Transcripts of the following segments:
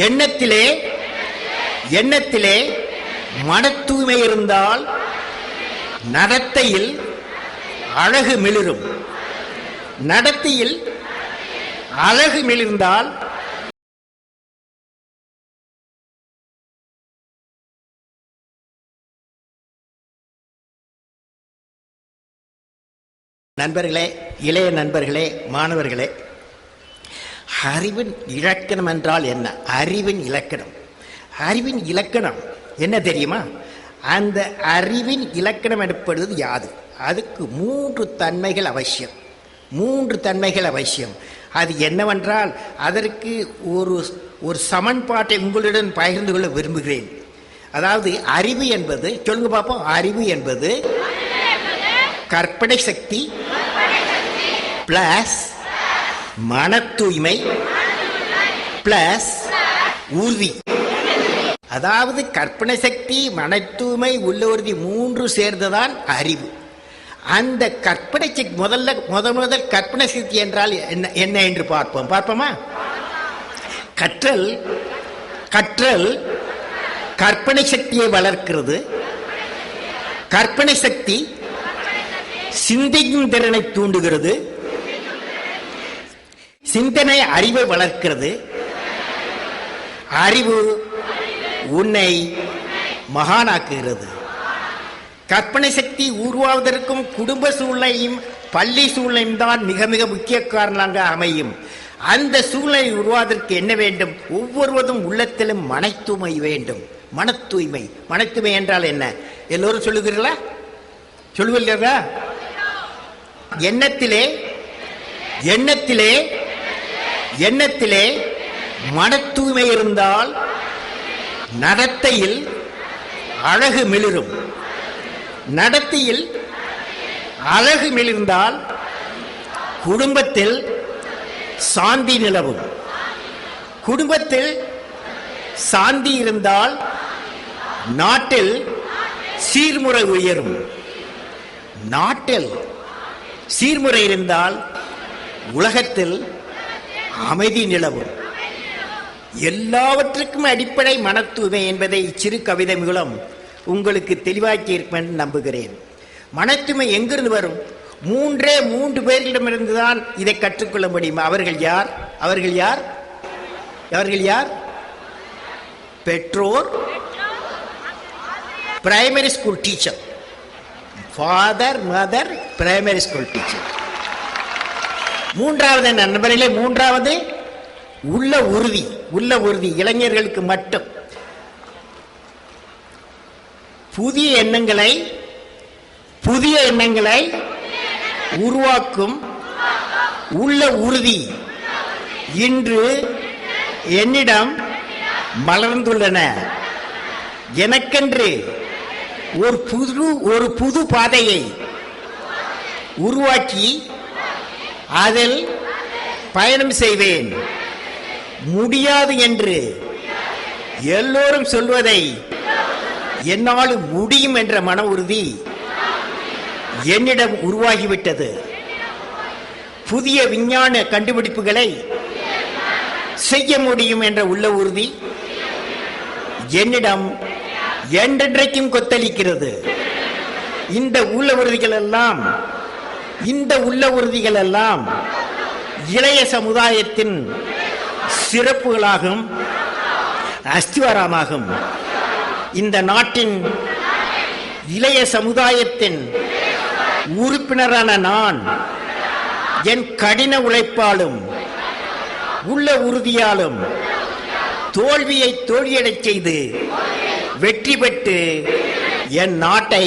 எண்ணத்திலே எண்ணத்திலே மன தூய்மை இருந்தால் நடத்தையில் அழகு மிளிரும். நடத்தையில் அழகு மிளிர்ந்தால் நண்பர்களே, இளைய நண்பர்களே, மாணவர்களே, அறிவின் இலக்கணம் என்றால் என்ன? அறிவின் இலக்கணம், அறிவின் இலக்கணம் என்ன தெரியுமா? அந்த அறிவின் இலக்கணம் எனப்படுவது யாது? அதுக்கு 3 தன்மைகள் அவசியம். 3 தன்மைகள் அவசியம். அது என்னவென்றால், அதற்கு ஒரு சமன்பாட்டை உங்களுடன் பகிர்ந்து கொள்ள விரும்புகிறேன். அதாவது அறிவு என்பது, சொல்லுங்க பார்ப்போம், அறிவு என்பது கற்பனை சக்தி பிளஸ் மன தூய்மை பிளஸ் உறுதி. அதாவது கற்பனை சக்தி, மன தூய்மை, உள்ள உறுதி 3 சேர்ந்துதான் அறிவு. அந்த கற்பனை சக்தி முதல் கற்பனை சக்தி என்றால் என்ன என்று பார்ப்போமா? கற்றல் கற்பனை சக்தியை வளர்க்கிறது. கற்பனை சக்தி சிந்திக்கும் திறனை தூண்டுகிறது. சிந்தனை அறிவை வளர்க்கிறது. அறிவு உன்னை மகானாக்குகிறது. கற்பனை சக்தி உருவாவதற்கும் குடும்ப சூழ்நிலையும் பள்ளி சூழ்நிலையும் தான் மிக மிக முக்கிய காரணமாக அமையும். அந்த சூழ்நிலை உருவாவதற்கு என்ன வேண்டும்? ஒவ்வொருவரும் உள்ளத்திலும் மன தூய்மை வேண்டும். மன தூய்மை என்றால் என்ன? எல்லோரும் சொல்லுகிறீர்களா? சொல்லுவீர்களா? எண்ணத்திலே மன தூய்மை இருந்தால் நடத்தையில் அழகு மிளிரும். நடத்தையில் அழகு மிளிர்ந்தால் குடும்பத்தில் சாந்தி நிலவும். குடும்பத்தில் சாந்தி இருந்தால் நாட்டில் சீர்முறை உயரும். நாட்டில் சீர்முறை இருந்தால் உலகத்தில் அமைதி நிலவும். எல்லாவற்றுக்கும் அடிப்படை மன தூய்மை என்பதை இச்சிறு கவிதை மூலம் உங்களுக்கு தெளிவாக்கி இருப்பேன் நம்புகிறேன். மன தூய்மை எங்கிருந்து வரும்? 3 பேர்களிடமிருந்துதான் இதை கற்றுக்கொள்ள முடியும். அவர்கள் யார்? பெற்றோர், primary school teacher, father, mother, primary school teacher. 3வது நண்பர்களே, 3வது உள்ள உறுதி. இளைஞர்களுக்கு மட்டும். புதிய எண்ணங்களை உருவாக்கும் உள்ள உறுதி இன்று என்னிடம் மலர்ந்துள்ளன. எனக்கென்று ஒரு புது பாதையை உருவாக்கி அதில் பயணம் செய்வேன். முடியாது என்று எல்லோரும் சொல்வதை என்னால் முடியும் என்ற மன உறுதி என்னிடம் உருவாகிவிட்டது. புதிய விஞ்ஞான கண்டுபிடிப்புகளை செய்ய முடியும் என்ற உள்ள உறுதி என்னிடம் என்றென்றைக்கும் கொத்தளிக்கிறது. இந்த உள்ள உறுதிகள் எல்லாம் இளைய சமுதாயத்தின் சிறப்புகளாகும், அஸ்திவாரமாகும். இந்த நாட்டின் இளைய சமுதாயத்தின் உறுப்பினரான நான் என் கடின உழைப்பாலும் உள்ள உறுதியாலும் தோல்வியை தோல்வியடைச் செய்து வெற்றி பெற்று என் நாட்டை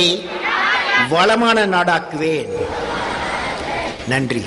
வளமான நாடாக்குவேன். நன்றி.